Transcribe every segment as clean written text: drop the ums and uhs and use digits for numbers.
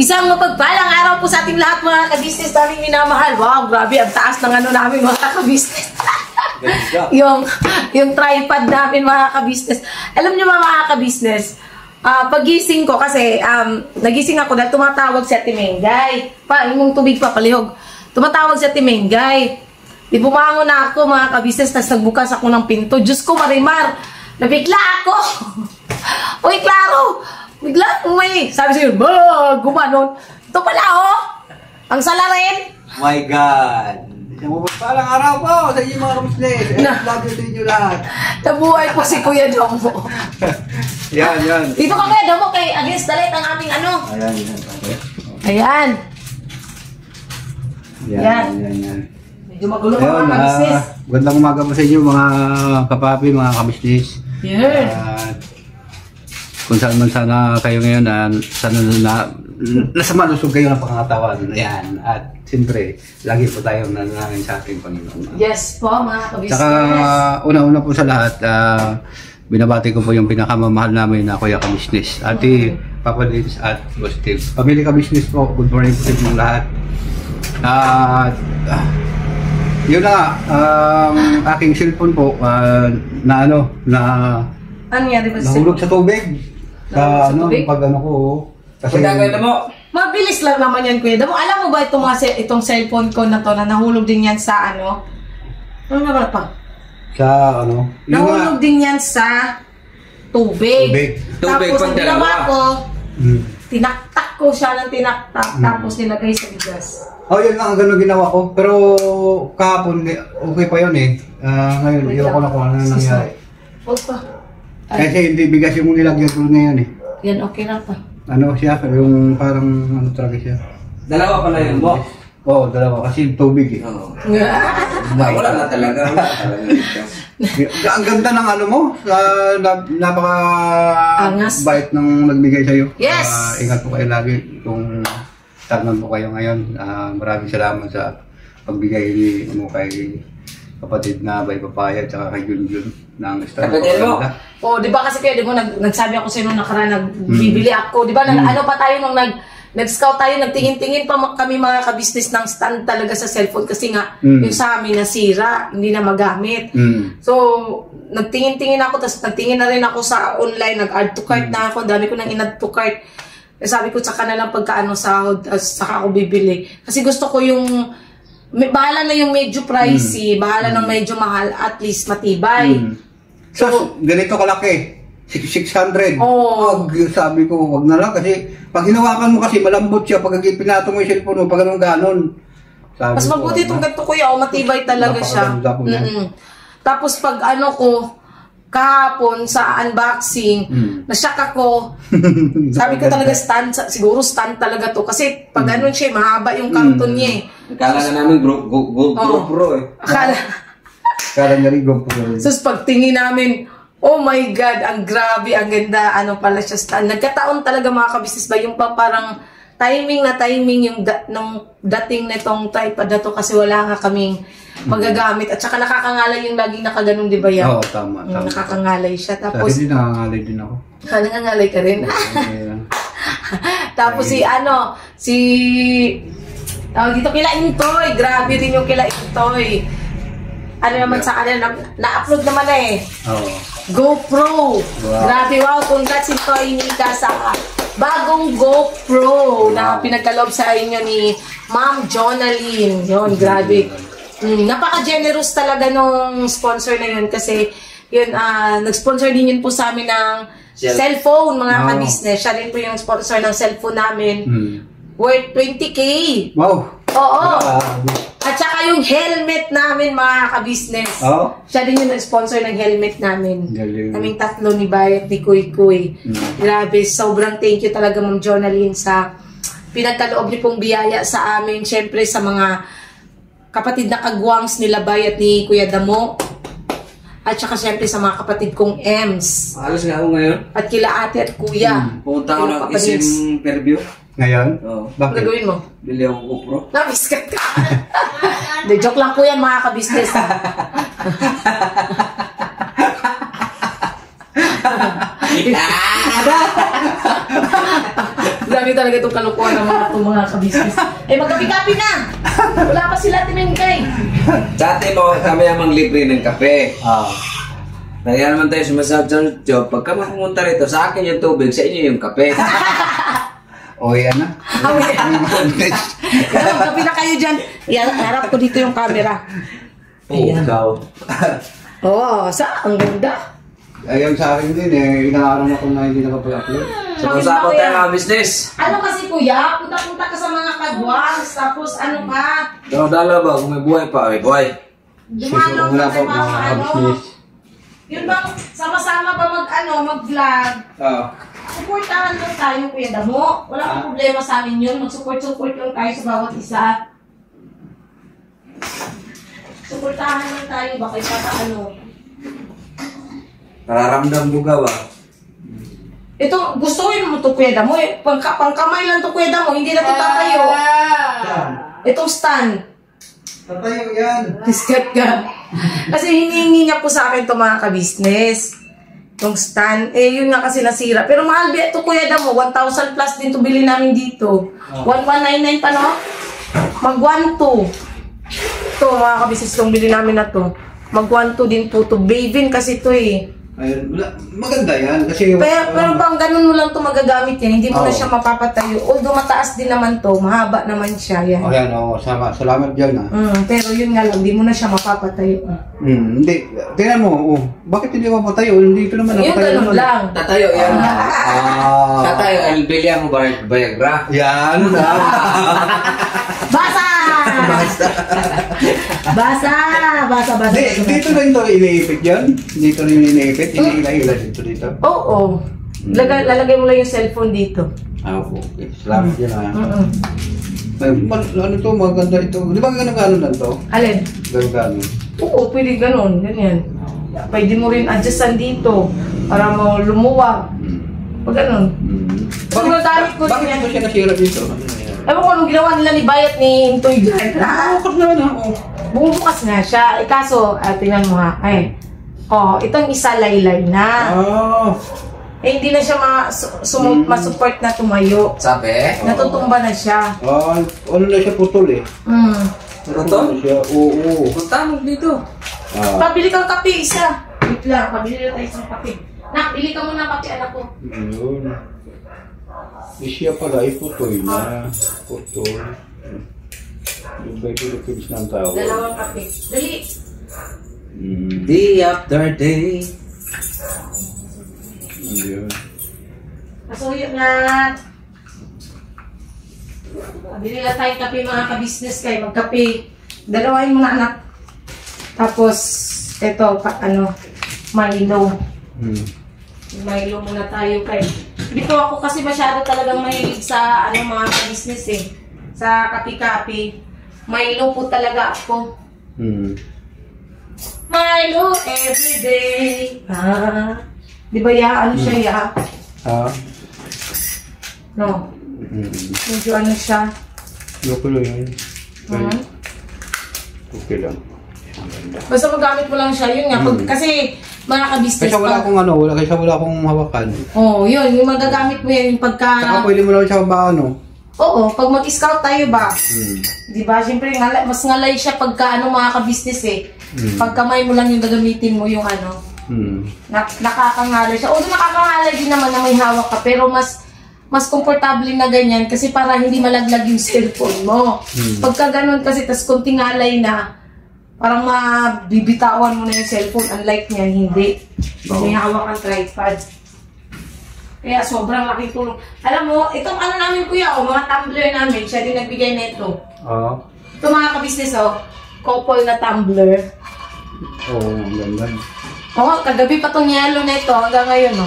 Isang mapagpalang araw po sa ating lahat mga ka-business naming minamahal. Wow, grabe, ang taas ng ano namin mga ka-business. yung tripod namin mga ka-business. Alam niyo mga ka-business, pagising ko kasi, nagising ako dahil tumatawag si Ate Mengay. Yung tubig pa, palihog. Tumatawag si Ate Mengay. Di bumangon na ako mga ka-business, tapos nagbukas ako ng pinto. Diyos ko, Marimar, nabigla ako. Uy, Claro, bigla may sabi sa'yo, gumanon. Ito pala, oh. Ang salarin. My God. Isang mapagpalang araw po sa inyo mga ka-business. Love you sa inyo lahat. Nabuhay po si Kuya Domo. Yan. Dito ka Kuya Domo kay Against the Light ang aming ano. Ayan. Ayan. Yan. Medyo magulo mga ka-business. Gandang umaga po sa inyo mga kapapi, mga ka-business. Yan. Kung saan man sana kayo ngayon, sana nasa malusog kayo ng pangatawan. Ayan. At siyempre, lagi po tayo nanalangin sa ating Panginoon. Yes po, mga kabisnes. Saka, una-una po sa lahat, binabati ko po yung pinakamamahal namin na Kuya Ka-Business. Ate, Papa Lids at Positive. Pamilya Ka-Business po, good morning po sa inyong lahat. At, yun na nga, aking cellphone po, ano nangyari ba nahulog sa tubig. Sa ano, pag ano ko, kasi mo. Mabilis lang naman yan, Kuya Damo. Alam mo ba itong cellphone ko na to na nahulog din yan sa ano? Ano na pa? sa ano? Nahulog din yan sa tubig. Tapos ang ginawa ko, tinaktak ko siya ng tinaktak, tapos nilagay sa bigas. Oh, yun lang ang gano'n ginawa ko. Pero kahapon, okay pa yun eh. Ngayon, hindi ko na kung ano nangyari. Kasi hindi bigas yung nilagyan ko ngayon eh. Yan, okay lang pa. Ano siya, yung parang ano talaga siya. Dalawa pala yun mo? Oo, dalawa. Kasi tubig eh. Oo. Wala na talaga. Ang ganda ng ano mo. Napaka angas. Bait ng nagbigay sa'yo. Yes! Ingat po kayo lagi. Kung tarnan po kayo ngayon. Maraming salamat sa pagbigay mo kay kapatid na Bay Papaya at saka kay Junjun ng kapatid mo? Oh, di ba kasi kaya di mo nagsabi ako sa'yo nung nakaraan nagbibili ako. Di ba ano pa tayo nung nag-scout tayo, nagtingin-tingin pa kami mga ka-business ng stand talaga sa cellphone kasi nga yung sa amin nasira, hindi na magamit. So, nagtingin-tingin ako, tapos nagtingin na rin ako sa online, nag-add to cart na ako, dami ko nang in-add to cart. Sabi ko, tsaka na lang pagkaano sahod, saka ako bibili. Kasi gusto ko yung bahala na yung medyo pricey, bahala ng medyo mahal, at least matibay. So, ganito kalaki. 600. Oh. Sabi ko, wag na lang kasi pag hinawakan mo kasi malambot siya pag pinato mo yung cellphone mo, pag ganon. Mas mabuti itong ganito kuya, matibay talaga siya. Tapos pag ano ko, kahapon sa unboxing, nasyak ako. Sabi ko talaga siguro stand talaga to. Kasi pag ganun siya, mahaba yung karton niya eh. Akala na namin GoPro eh. Akala na rin GoPro. So pagtingin namin, oh my God, ang grabe, ang ganda, ano pala siya stand. Nagkataon talaga mga ka-business ba, yung parang timing yung nung dating nitong tripod na to kasi wala nga kaming magagamit. At saka nakakangalay yung laging nakaganon, di ba yan? Oo, tama. Nakakangalay siya. Tapos, hindi nakakangalay din ako. Nangangalay ka rin? Tapos dito kila Intoy. Grabe rin yung kila Intoy. Ano naman sa kanila, na-upload naman na eh. Oo. GoPro. Wow. Grabe, wow. Congrats Intoy Nika sa bagong GoPro na pinagkaloob sa inyo ni Ma'am Jonaline. Yun, grabe. Napaka-generous talaga nung sponsor na yun kasi yun, nag-sponsor din yun po sa amin ng cellphone, mga ka-business. Siya rin po yung sponsor ng cellphone namin. Worth 20K. Wow. Oo. At saka yung helmet namin, mga ka-business. Siya din yung nag-sponsor ng helmet namin. Kaming tatlo ni Bayat, ni Kuy Kuy. Grabe, sobrang thank you talaga Ma'am Jonaline sa pinagkaloob niyo pong biyaya sa amin. Siyempre sa mga kapatid na kagwangs nila Bayat ni Kuya Damo. At saka siyempre sa mga kapatid kong Ems. Alas nga ako ngayon. At kila ate at kuya. Punta ko ng SM Fairview. Ngayon? Oo. Bakit? Ano gagawin mo? Bili ako GoPro. Nabiskat ka. De, joke lang po yan mga ka-business. Dami talaga itong kalukuhan ng mga kabisnes. Eh, magkapi-kapi na! Wala pa sila tinengkay. Dati mo kami amang libre ng kape. Ah. Kaya naman tayo sumasabi sa job, pagka mapumunta rito, sa akin yung tubig, sa inyo yung kape. O yan na. Kaya magkapi na kayo dyan. Yan, harap ko dito yung camera. Ayan. Daw. Oo, ang ganda. Ayun sa akin din eh, inaaram ako na hindi nakapag-upload. Sumasabot tayo mga business. Ano kasi kuya, punta-punta ka sa mga kadwangs, tapos ano ka, Dala ba? Kung may buhay pa, may buhay. dumalo Wala ka po sa mga mga ano. business. Yun bang, sama-sama ba mag-vlog? Ah. Supportahan lang tayo, Kuya Damo. Wala akong problema sa amin yun. Mag-support lang tayo sa bawat isa. Supportahan lang tayo. Bakit ano? Nararamdam buga ba? Ito, gusto ko yun mo ito, Kuya Damo. Pangkamay lang ito, Kuya Damo. Hindi na ito tatayo. Itong stand. Tatayo yan. Discard ka. Kasi hinihingi niya po sa akin ito mga ka-business. Itong stand. Eh, yun nga kasi nasira. Pero mahal ba ito, Kuya Damo? 1,000 plus din ito bili namin dito. 1,199 pa, no? Mag-1,2. Ito, mga ka-business, itong bili namin na to. Mag-1,2 din po ito. Bavin kasi ito eh. Ayun, maganda yan kasi Pero pang ganun mo lang ito magagamit yan. Hindi mo na Oo. siya mapapatayo. Although mataas din naman to, mahaba naman siya. Yan. Oh, yan, oh, salamat dyan ah. Pero yun nga lang, hindi mo na siya mapapatayo. Hindi, tingnan mo, oh, bakit hindi mapatayo? Hindi ito naman Yung napatayo ganun naman. lang. Tatayo yan. Ah. Tatayo, albilya mo Viagra. Yan na. Basa! Basa! Dito rin ito iniipit yan? Dito rin iniipit? Hinihila dito? Oo. Lalagay mo lang yung cellphone dito. Ah, okay. Salamat yan ah. Mm-mm. Ay, ano to, maganda ito. Di ba ganun lang to? Alin? Ganun. Oo, pwede ganun. Ganyan. Pwede mo rin adjustan dito para mo lumuwag. Pag ganun. Pag nagamit ko Bakit din ito yan. siya nasira dito? Ewan ko anong ginawa nila ni Bayat ni Intoy dyan. Bukas na na. Bumubukas nga siya. Eh kaso, tingnan mo ha. Ay. Itong isa laylay na. Ah. Eh hindi na siya masupport na tumayo. Sabi? Natutumba na siya. Ah, ano na siya putol eh. Putol? Ano siya? Oo. Punta mo dito. Ah. Pabili kang kape isa. Wait lang, pabili na tayo isang kape. Nak, bili ka muna ng kape, anak ko. Yun. Siya pala ay putol na. Putol. Yung by Philippines ng tao. Dalawang kape. Dali. Day after day. Yun. Pasuyo na. Pabili na tayo kape mga ka-business kayo. Magkape. Dalawain mo na anak. Tapos, ito, Milo. Milo muna tayo kay. Hindi ko ako kasi masyado talagang mahilig sa mga business eh. Sa kape-kape. Milo po talaga ako. Milo everyday. Di ba ano siya ya? No. Medyo ano siya. Okay lang yun. Okay lang. Basta magamit mo lang siya. Yun nga. Kasi mga ka-business Kaysa wala akong hawakan. Yun. Yung magagamit mo yan. Yung pagka... Saka pwede mo lang siya Oo, pag mag-scout tayo ba? Di ba? Siyempre, mas ngalay siya pagka mga ka-business eh. Pagkamay mo lang yung gagamitin mo yung nakakangalay siya. Although nakakangalay din naman na may hawak ka, pero mas komportable na ganyan kasi para hindi malaglag yung cellphone mo. Pagka ganun kasi, tas konting ngalay na, parang mabibitawan mo na yung cellphone. Unlike niyan, hindi. May hawak ang tripod. Kaya sobrang laking tulong. Alam mo, itong namin kuya, mga tumbler namin, siya din nagbigay nito. Ito mga ka-business, couple na tumbler. Ang ganda. Kagabi pa tong yellow na ito, hanggang ngayon,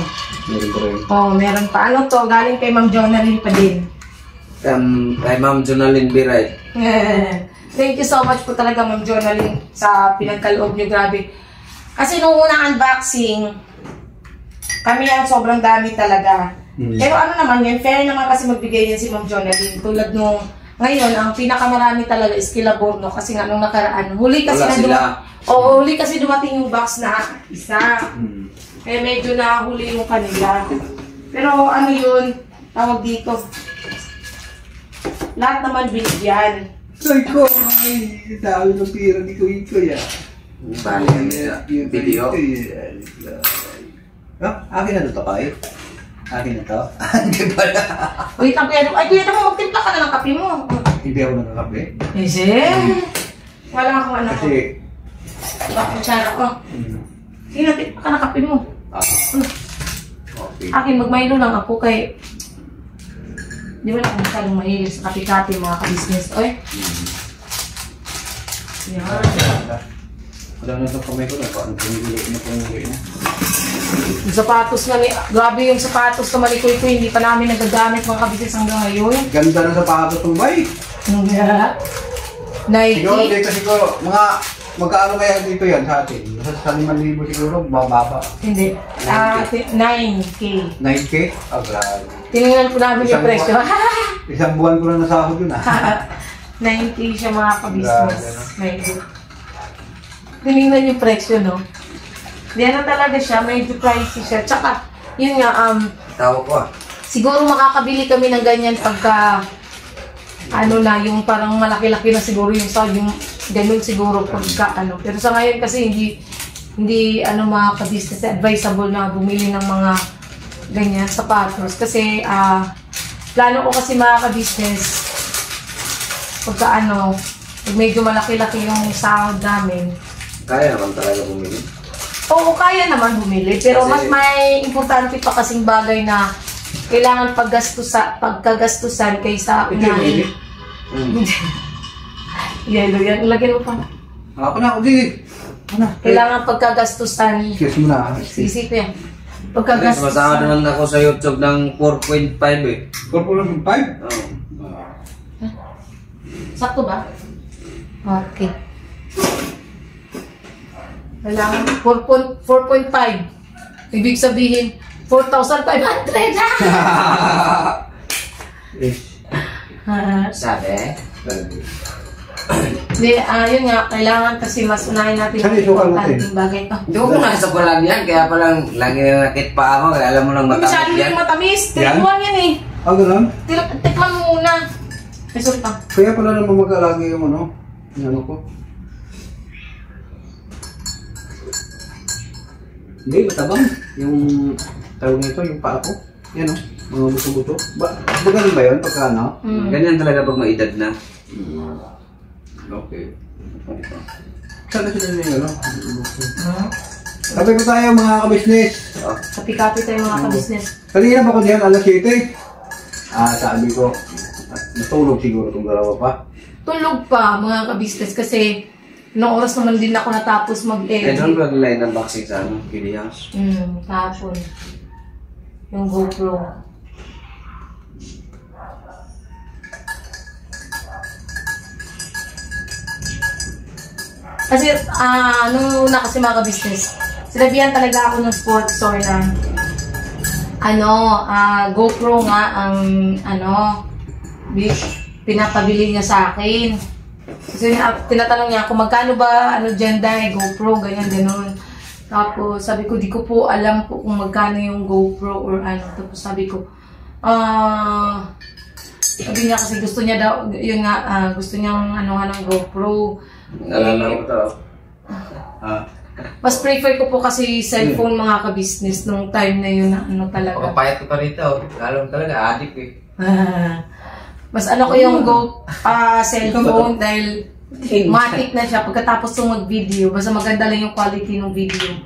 meron pa. Ano to, galing kay Ma'am Jonalyn pa din. Kay Ma'am Jonalyn Biray. Thank you so much po talaga, Ma'am Jonalyn, sa pinagkaloob niyo, grabe. Kasi nung unang unboxing, kami ang sobrang dami talaga. Pero naman yan, fair naman kasi magbigay yan si Ma'am Jonalyn. Tulad nung, ngayon, ang pinakamarami talaga is kila Borno kasi nga nung nakaraan. Huli kasi dumating yung box na isa. Kaya medyo nahuli yung kanila. Pero yun, tawag dito. lahat naman binigyan. Ay ko, ay, dami ng pira ni Kuya. Bali yan video. Akin na to, Kay? Akin na to? Hindi pala. Wait lang, kuya. Ay, kuya, naman magtimpla ka na ng kape mo. Hindi ako nakakape. Wala akong ano ko. Kasi, Bakit kutsara ko? Sige, timpla ka ng kape mo. okay. Akin, magmaylo lang ako kay... Di ba na kung masyadong mahilig sa kape-kape mga ka-business? Oy. Yan. Wala na itong kamay ko na. Paano pumili na. Yung sapatos na ni... Grabe yung sapatos na malikoy-koy. Hindi pa namin nagagamit mga ka-business hanggang ngayon. Ganda na sapatos ng bike. Nike. Siguro dito siguro, mga magkaano kaya dito yan sa atin? Sa 5,000 siguro, bababa. Hindi. 9K. 9K? Ah, grabe. Tinignan po namin yung Isang presyo. Isang buwan ko na nasahod yun 9K siya mga ka-business. Grabe, 9K. Tinignan yung presyo, no? Di ano talaga siya, medyo pricey siya. Tsaka, yun nga, Tawag ko siguro makakabili kami ng ganyan pagka, ano na, yung parang malaki-laki na siguro yung sound, yung ganun siguro pagka, ano. Pero sa ngayon kasi hindi ano mga ka-business, advisable na bumili ng mga ganyan, sapatos. Kasi, plano ko kasi mga ka-business, pagka ano, pag medyo malaki-laki yung sound namin. Kaya naman talaga bumili. Oo, kaya naman bumili. Pero Kasi, mas may importante pa kasing bagay na kailangan pagkagastusan kaysa unahin. Yellow yan. Lagyan mo pa. Ako na, di. Kailangan pagkagastusan. Excuse mo na. Sisip yan. Masama Pagkagastusan. naman ako sa YouTube ng 4.5 eh. 4.5? Oo. Sakto ba? Okay. Kailangan 4.5. Ibig sabihin, 4,500 Sabi? Hindi, yun nga, kailangan kasi mas unahin natin Saan yung isukan importanteng bagay. Hindi ko nasa ko lang yan, kaya palang lagi na nakit pa ako, kaya alam mo nang Masyado matamis yan. yung matamis. Yan? Tikman yan eh. Ah, ganun? Tikman mo muna. Ay, sorry pa. Kaya pala naman magkalagi yung ano, yung ano ko. Hindi, matabang. Yung tawag nito, yung paa ko. Yan o, mga buto-buto. Ba ganun ba yun pagka ano? Ganyan talaga pag maedad na. Okay. Sana sila na yung ano? Sabi ko tayo mga ka-business. Kapi-kapi tayo mga ka-business. Kanina ba ko diyan, alas 7? Sabi ko, natulog siguro itong dalawa pa. Tulog pa mga ka-business kasi noong oras naman din ako natapos Eh, mag-edit. doon ba nila yung unboxing sa ano, Kili House? Tapon. Yung GoPro. Kasi, nung una kasi mga ka-business, sinabihan talaga ako ng sports store na, GoPro nga ang, pinapabili niya sa akin. Kasi tinatanong niya kung magkano ba, dyan dahil GoPro, ganyan, gano'n. Tapos, sabi ko, di ko po alam po kung magkano yung GoPro or ano. Tapos sabi ko, sabi niya kasi gusto niya daw, yun nga, gusto niyang ng GoPro. Nalala ko to. Mas prefer ko po kasi cellphone mga ka-business nung time na yun na talaga. Payat ko pa rito. Alam talaga, addict eh. Mas ko yung cellphone dahil matik na siya pagkatapos ng mag-video. Basta maganda lang yung quality ng video.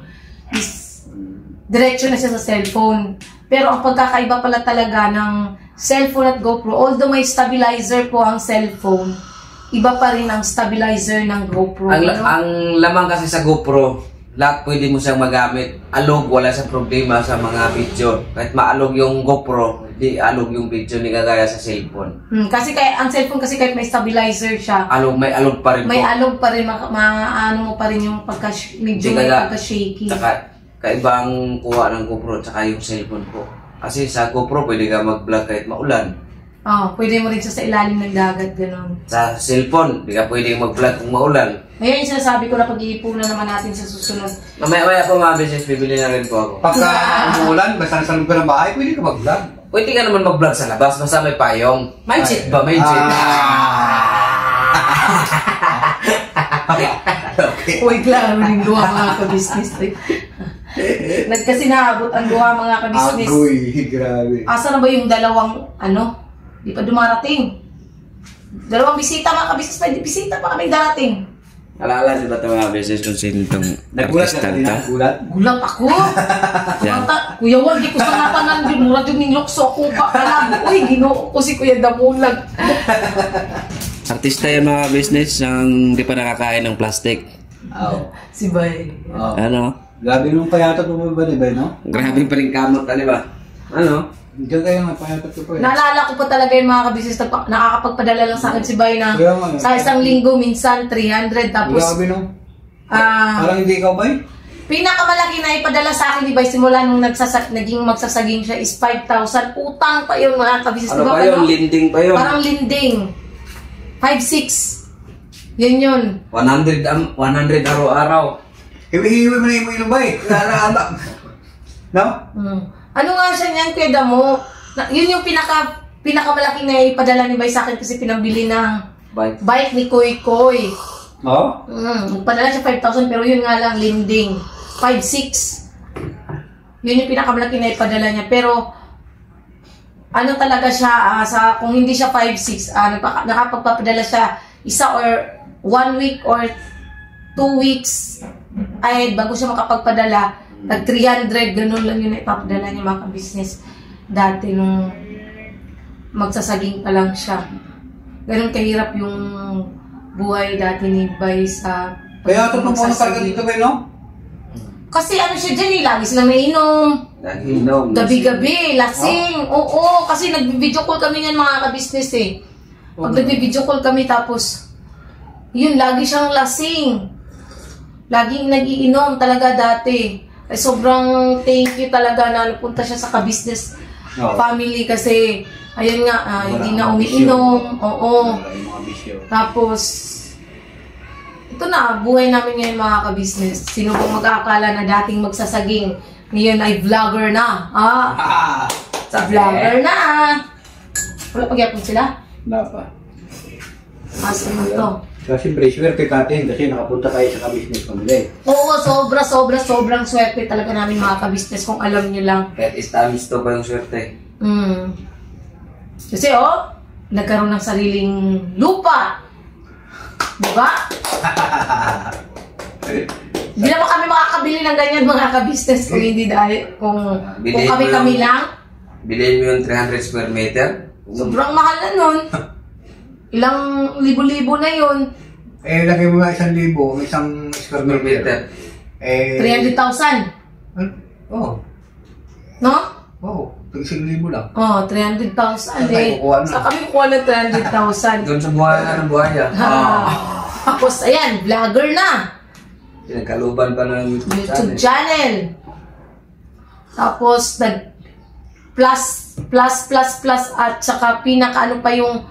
Diretso na siya sa cellphone. Pero ang pagkakaiba pala talaga ng cellphone at GoPro, although may stabilizer po ang cellphone, iba pa rin ang stabilizer ng GoPro. Ang lamang kasi sa GoPro, lahat pwede mo siyang magamit. Alog, wala siyang problema sa mga video. Kahit maalog yung GoPro, di alog yung video, ni kagaya sa cellphone. Kasi ang cellphone kasi kahit may stabilizer siya, May alog pa rin may po. alog pa rin, mo pa rin yung medyo may pagka-shaky. Tsaka, kaibang kuha ng GoPro, tsaka yung cellphone ko. Kasi sa GoPro, pwede ka mag-vlog kahit maulan. Pwede mo rin siya sa ilalim ng dagat, gano'n. Sa cellphone, di ka pwede mag-vlog kung maulan. Ngayon yung sinasabi ko na pag-iipunan naman natin sa susunod. Mamaya po mga business, bibili na rin po ako. Pagka umuulan, basta nasa loob ka ng bahay, pwede ka mag-vlog. Pwede ka naman mag-vlog sa labas, basta may payong. May jet ba? May jet. Okay. Uy, klaro rin gawa mga ka-business. Nagkasi naabot ang gawa mga ka-business. Agoy, grabe. Asa na ba yung dalawang, di pa dumarating? Dalawang bisita mga ka-business, pwede bisita pa kami darating. Alala niyo ba ito mga beses kung sino itong Nagulat artista ka, ta? nagulat? Gulat ako. Yan. Kuya Wal, di ko sa natanan yun. Murad yun ng lukso ako pa. Alam, uy, ginoo ko si Kuya Damulag. Artista yan mga business ang di pa nakakain ng plastic. Oo. Si Bay. Oo. Ano? Grabe nung payatot mo ba, di ba, no? Grabe pa rin kamot, di ba? Ano? Diyan kayo nga, payatot ko pa eh. Naalala ko pa talaga yung mga kabisnes na nakakapagpadala lang sa akin si Bay na Kaya nga, sa isang linggo minsan 300 tapos Grabe, no? ah Parang hindi ikaw ba eh? pinakamalaki na ipadala sa akin ni Bay simula nung naging magsasaging siya is 5,000. Utang pa yun mga kabisnes. Ano Diba pa yun? Linding pa yun. Parang linding. 5-6. Yun. 100 araw-araw. Hiwi-hiwi mo na yung ilong ba eh? Naalala. No? Ano nga siya niyan, Kuya Damo? Yun yung pinakamalaki na ipadala ni Bay sa akin kasi pinambili ng Bye. bike ni Koy Koy. Oo? Magpadala siya 5,000 pero yun nga lang linding. 5-6. Yun yung pinakamalaki na ipadala niya. Pero ano talaga siya, kung hindi siya 5-6, nakapagpapadala siya isa or 1 week or 2 weeks ay bago siya makapagpadala, nag 300, ganun lang yun na ipapadala niya mga business dati nung magsasaging pa lang siya. Ganun kahirap yung buhay dati ni Bay sa Payatot mo muna talaga dito ba, no? kasi ano siya dyan lagi silang nainom. Nag-inom. Gabi-gabi, lasing. Oo, kasi nag-video call kami niyan mga ka-business eh. Pag nag-video call kami tapos, yun, lagi siyang lasing. Laging nag-iinom talaga dati. Ay, sobrang thank you talaga na napunta siya sa ka-business family kasi, ayun nga, hindi na umiinom. Oo. Tapos, ito na, buhay namin ngayon mga ka-business. Sino pong mag-aakala na dating magsasaging, ngayon ay vlogger na. Sa vlogger na. Wala pagyapon sila? Wala pa. Asa mo to? Kasi swerte natin kasi nakapunta tayo sa ka-business family. Oo, sobrang swerte talaga namin mga ka-business kung alam niyo lang. Kahit establish to pa yung swerte. Kasi nagkaroon ng sariling lupa. Diba? Hindi naman kami makakabili ng ganyan mga ka-business kung hindi dahil, kung kami lang. Bilhin mo yung 300 square meter. Sobrang mahal na nun. Ilang libo-libo na yun. Eh, lagay mo nga 1,000, isang square meter. 300,000. Oo. No? Oo. 1,000 lang. 300,000 eh. kukuha na. Sa kami kuha ng 300,000. Doon sa buhaya ng buhaya. Tapos, ayan, vlogger na. Pinagkaluban pa ng YouTube channel. Tapos, plus at saka pinaka pa yung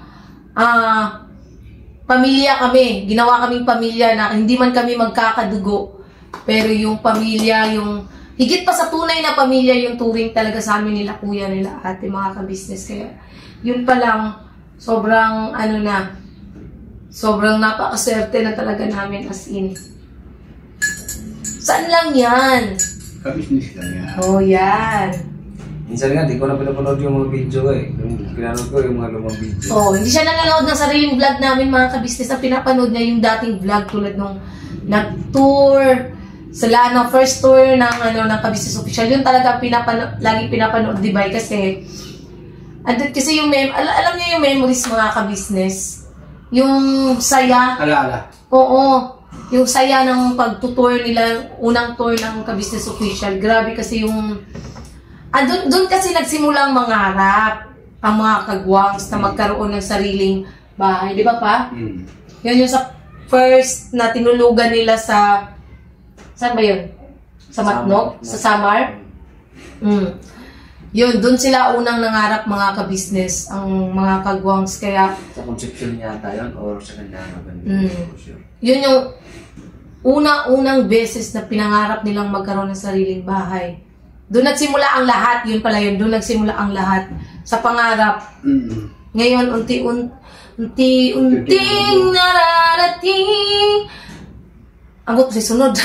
pamilya kami. Ginawa kaming pamilya na hindi man kami magkakadugo. Pero yung pamilya, yung higit pa sa tunay na pamilya, yung turing talaga sa amin nila kuya, nila ate, mga ka-business. Kaya, yun pa lang, sobrang napakaswerte na talaga namin as in. Saan lang yan? Ka-business lang yan. Oh, yan. Minsan nga, di ko na pinapanood yung mga video eh. Yung pinanood ko yung mga lumang video. Oh, hindi siya nanonood ng sariling vlog namin mga ka-business. Ang pinapanood niya yung dating vlog tulad nung nag-tour, sila first tour ng ka-business official. Yun talaga laging pinapanood, di ba? Kasi andun kasi yung alam niyo yung memories mga ka-business. Yung saya. Alaala. Oo. Yung saya ng pagtutour nila, unang tour ng ka-business official. Grabe kasi yung doon kasi nagsimulang mangarap ang mga kagwangs na magkaroon ng sariling bahay. Di ba pa? Yun yung sa first na tinulugan nila sa... Saan ba yun? Sa Matnog? Sa Samar? Yun, doon sila unang nangarap mga ka-business, ang mga kagwangs. Kaya... Sa Concepcion yata yun or sa Candelaban? Yun yung unang beses na pinangarap nilang magkaroon ng sariling bahay. Doon nagsimula ang lahat, yun pala yun, doon nagsimula ang lahat. sa pangarap. Mm. Ngayon, unti-unting nararating. Ang gusto si sunod.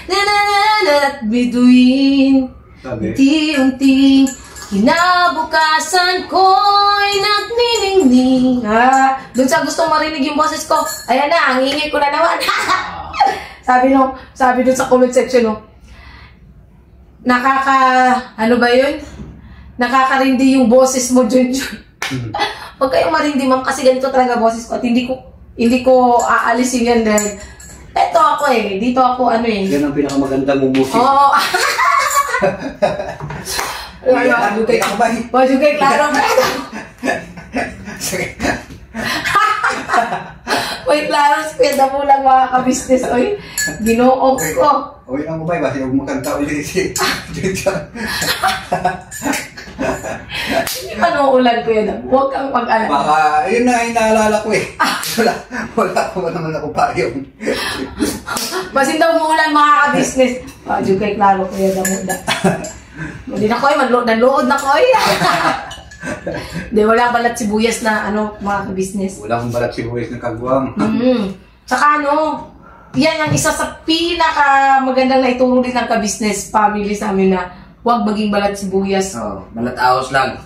At bituin. Sabi? Unti-unting kinabukasan ko'y nagniningning. Doon sa gustong marinig yung boses ko, ayan na, ang ingay ko na naman. sabi doon sa comment section, no, ano ba yun? Nakakarindi yung boses mo, Junjun. Huwag kayong marindi, ma'am, kasi ganito talaga boses ko at hindi ko aalisin yan dahil eto ako dito ako Yan ang pinakamagandang musik. Oo. Wajugay, klaro. Uy, klaro, speda mo lang mga ka-business. Uy, ginook ko. Uy, ang kumay ba? Huwag makanta ulit si Junjun. Hindi pa nauulan ko yan. Huwag kang mag-alala. Baka, yun na yung naalala ko eh. Wala ko naman ako pa yung. Basin daw umuulan mga ka-business. Wajugay, klaro ko yan. Hindi na ko nanlood na ko Hindi, wala balat sibuyas na mga ka-business. Wala akong balat sibuyas na kagwang. Saka yan ang isa sa pinaka magandang na ituro din ng ka-business family sa amin na huwag maging balat sibuyas. Balat ahos lang.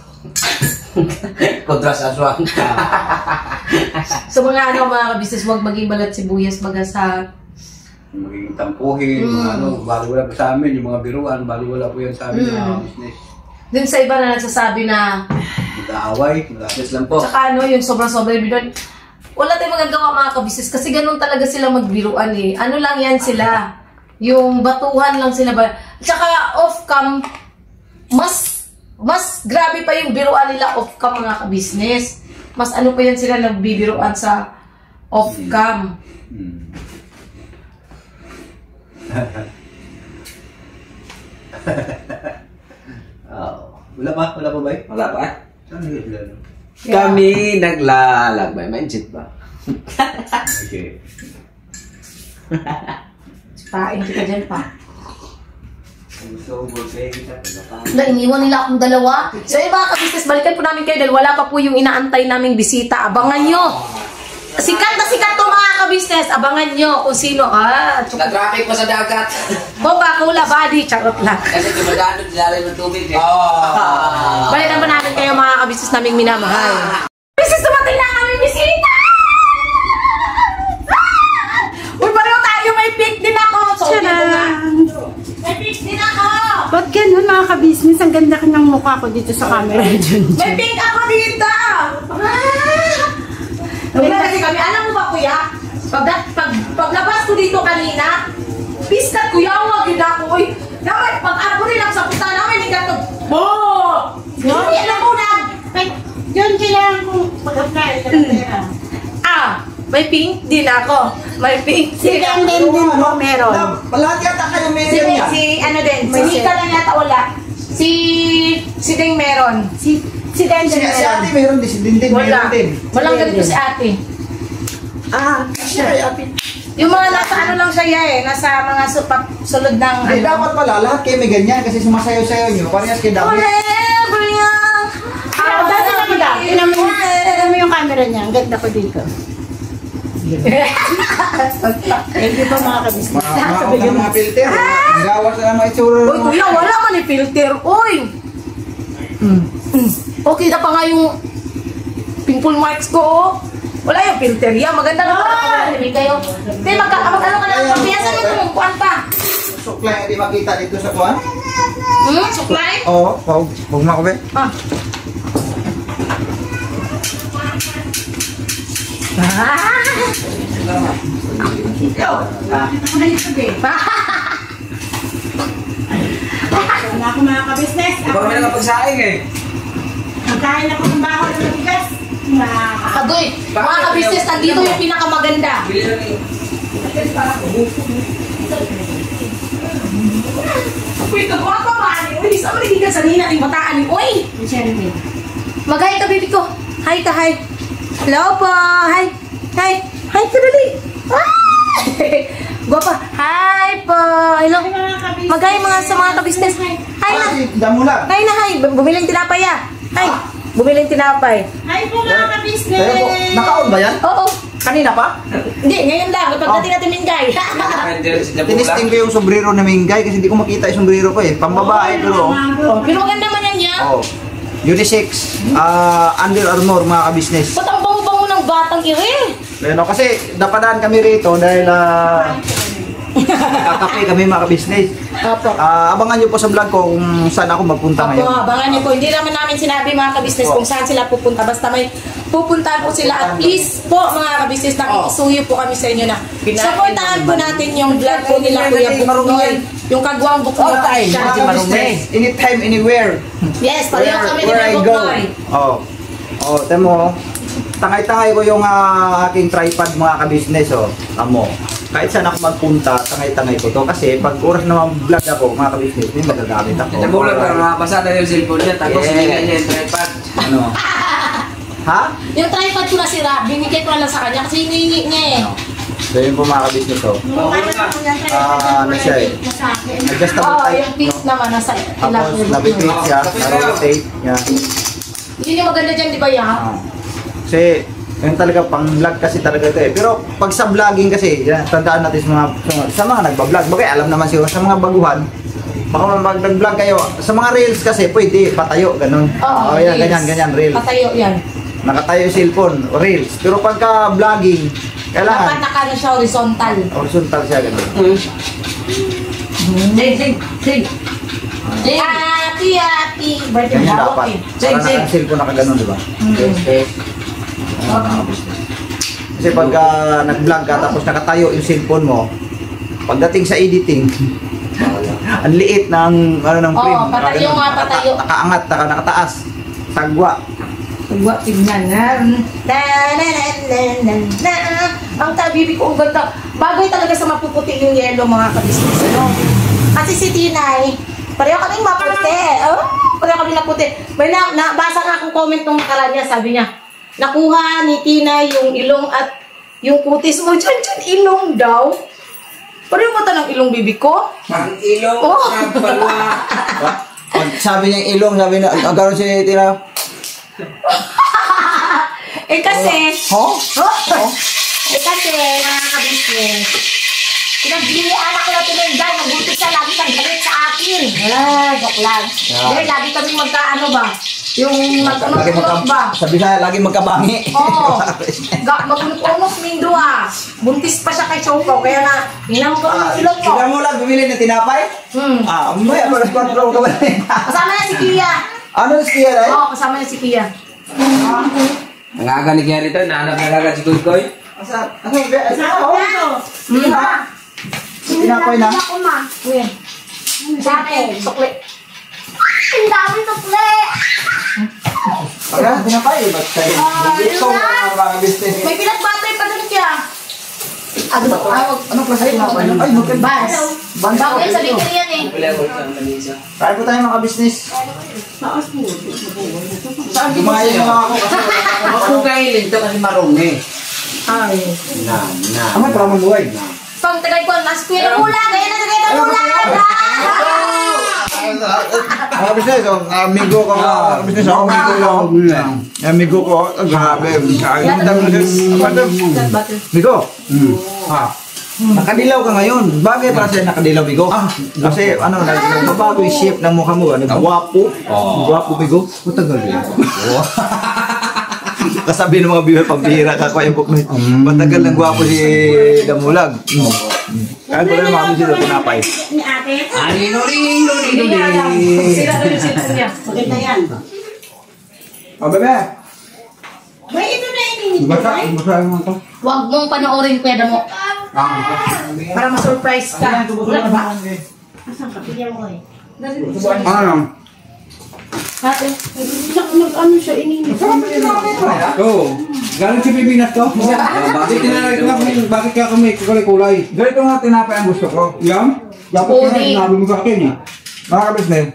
Kontra sa aswang. So mga mga ka-business, huwag maging balat sibuyas, magasat. Maging tampuhin, mga balo wala pa sa amin, yung mga biruan, balo wala po yan sa amin na business. Dun sa iba na nagsasabi na mag-aaway, Yes lang po. Tsaka yung sobrang-sobrang biruan. Wala tayong magagawa mga ka-business kasi ganun talaga sila magbiruan Ano lang yan sila. Yung batuhan lang sila ba. Tsaka off-cam, mas grabe pa yung biruan nila off-cam mga ka-business. Mas pa yan sila nagbibiruan sa off-cam. Wala pa ba? Wala pa. Saan naglalaro? Kami naglalakbay. Mindset ba? Okay. Pain kita dyan pa. So, birthday kita. Iniwan nila akong dalawa. So yung mga ka-business, balikan po namin kayo dahil wala pa po yung inaantay naming bisita. Abangan nyo. Sikat na sikat to mga ka-business. Abangan nyo kung sino. Na-traffic pa sa dagat. Coca-Cola body. Charot lang. Kasi gumagano, dilalay ng tubig eh. Balikan po namin kayo mga ka-business naming minamahal. Business, dumating na ang aming bisita! Uy, pareho tayo. May pick din ako. May pick din ako. Ba't ganun mga ka-business? Ang ganda ka ng mukha ko dito sa camera. May pick ako dito. Kasi kami, alam mo ba kuya? Paglabas ko dito kanina, piskat kuya, huwag yun ako. Uy, dapat pag-ako rin lang sa puta namin, hindi ka ito. Hindi, alam mo na. Yun, kailangan kong pag-apply ka ng pera. May pink din ako. May pink Si din Denden din mo meron. Lahat yata kayo meron yan. Si Mika lang yata wala. Si Ding meron. Si Denden Si ate meron. meron din, si Dindin meron Wala. din. Walang ganito si ate. Siya, ate. Yung mga nasa lang siya nasa mga sulod ng Ay, dapat pala, lahat kayo may ganyan kasi sumasayaw-sayaw nyo. Parehas kayo dapat. Forever young. Dati na ba? Tinan mo yung camera niya. Ang ganda ko dito. Thank you po mga ka-business. Mga filter. Gawas na mga itsura. Uy, kuya, wala man yung filter. Uy! Okay na pa nga yung pimple marks ko. Wala yung filter. Yeah, maganda na pa. Hindi kayo. Hindi, ano ka lang. Pabiyasan mo itong kuwan pa. Suklay, hindi makita dito sa kuwan? Suklay? Oo, huwag mo ako be. Wala ako mga ka-business. Di ba kami nakapagsaing eh? Magkain ako ng baho ng mabigas. Agoy, mga ka-business, nandito yung pinakamaganda. Bili lang eh. Uy, kagawa pa man. Uy, isa mo nagiging sa nina ng bataan ni Uy! Mag-hi ka, baby ko. Hi ka, hi. Hello po. Hi. Hi. Hi ka, dali. Guwapa. Hi po. Hello. Magay mga sa mga ka-business. Hi na. Damo lang. Hi na, hi. Bumiling tinapay ah. Hi. Bumiling tinapay. Hi po mga ka-business! Kaya po, naka-on ba yan? Oo. Kanina pa? Hindi, ngayon lang. Pagdating natin Mingay. Tinisting ko yung sombrero na Mingay kasi hindi ko makita yung sombrero ko eh. Pambabae pero... Oh, pero maganda man yan niya. Oh. Unisex. Under Armour mga ka-business. Ba't ang bango-bango ng batang ire? Ano, kasi napadaan kami rito dahil kakape kami mga ka-business. Opo. Abangan nyo po sa vlog ko kung saan ako magpunta Opo, ngayon. abangan niyo po. Hindi naman namin sinabi mga ka-business kung saan sila pupunta. Basta may pupuntahan po sila. At please po mga ka-business, nakikisuyo po kami sa inyo na supportahan po natin yung vlog po nila Kuya Buknoy. Yung Kagwang Buknoy. Mga ka-business, anytime, anywhere. Yes, pareho kami ni Where I Kuya go. Buknoy. Oh, temo. Tangay-tangay ko yung aking tripod mga ka-business. Tamo. Kahit saan ako magpunta, tangay-tangay ko to. Kasi pag oras na mag-vlog ako, mga ka-business, may magagamit ako. Nagulat ka, mapasada yung cellphone niya, tapos Yes. binigyan niya yung tripod. Ano? Ha? Yung tripod ko nasira, binigay ko na lang sa kanya kasi hinihingi niya eh. So yun po mga ka-business to. Ano siya eh? Adjustable Oo, type. yung piece naman nasa Tapos nabitwit siya, na-rotate niya. Yun yung maganda dyan, di ba yan? Kasi yun talaga pang vlog kasi talaga ito eh. Pero pag sa vlogging kasi, yan, tandaan natin sa mga nagbablog. Bagay alam naman siguro sa mga baguhan. Baka mag-vlog kayo. Sa mga reels kasi pwede patayo ganun. Oo, yan, reels. ganyan reels. Patayo yan. Nakatayo yung cellphone, reels. Pero pagka vlogging, Dapat kailangan naka siya horizontal. horizontal siya ganun. Ati. Birthday Ganyan hawak dapat. eh. Para naka cellphone nakaganon, di ba? Kasi pagka nag-vlog ka tapos nakatayo yung cellphone mo, pagdating sa editing, ang liit ng ng Oo, frame. patayo nga, patayo. Nakaangat, nakataas. Sagwa. Tugwa, tignan na. Ang tabibi ko, ang ganda. Bagay talaga sa mapuputi yung yellow, mga kabisnes. Ano? Kasi si Tinay, pareho kaming maputi. Oh, pareho kaming naputi. May nabasa nga akong comment nung nakaraan niya, sabi niya, nakuha ni Tinay yung ilong at yung kutis mo. Diyan, ilong daw. Pareho mo ng ilong bibi ko? Ang ilong, Oh. nagbalwa. Pag sabi niya yung ilong, sabi na, agaro si Tina. Eh kasi, Oh? eh kasi, mga kabisnes, pinagbili anak ko na tinundan, mabuti siya, lagi kang galit sa akin. Joke lang. Dahil lagi kami magkaano ba? Yung magkunot-kunot ba? Sabi na, lagi magkabangi. Oo. Magkunot-kunot, Mindo ah. Buntis pa siya kay Choco, kaya na, hinang ko yung ilong ko. Kaya mo lang bumili ng tinapay? May alas 4 ka ba? Kasama na si Kia. Ano si Kia na Oo, kasama na si Kia. Nangaga ni Kian ito, nahanap na kagad si Kuy. Tinapay na? Uy. Sa akin, sukli. Ang dami sukli. Kaya, tinapay. Ba't sa'yo? Gusto mo mga business. May pinag-battery pa dun siya. Anong klase tinapay? Ay, magkanda. Bans. Bago yan sa bakery yan eh. Kaya po tayo mga business. Gumayo yung mga ako. Ako kailin ito kasi marumi. Ay. Ano para mabuhay? Pang tagay ko, mas kuya mula. Kaya na tagay na mula. Mga business, amigo ko. Business ako, amigo ko. Amigo ko, grabe. Amigo. Ha? Nakadilaw ka ngayon. Bagay para sa'yo nakadilaw, Bigo. Kasi ano, nagbabago yung shape ng mukha mo. Nagwapo. Gwapo, Bigo. Matagal yun. Kasabi ng mga bibir, pagbihira ka ko yung buknoy. Matagal ng gwapo si Damulag. Kaya ko lang mga bisita, tinapay. Ni ate. Sila na yung cellphone niya. Maganda yan. O, bebe. May ito na ininit. Basa yung mga Huwag mong panoorin pwede mo. Para ma-surprise ka. Wala ba? Asan ka? Pilya mo eh. Ano? Ate. Nag-ano siya ininit. Oo. Galing si Pilipinas to? Bakit tinanay ko bakit kaya kami kulay-kulay? Ganito nga tinapay ang gusto ko. Yan? Dapat Pudi. kaya sinabi mo sa akin eh. Mga kabisnes,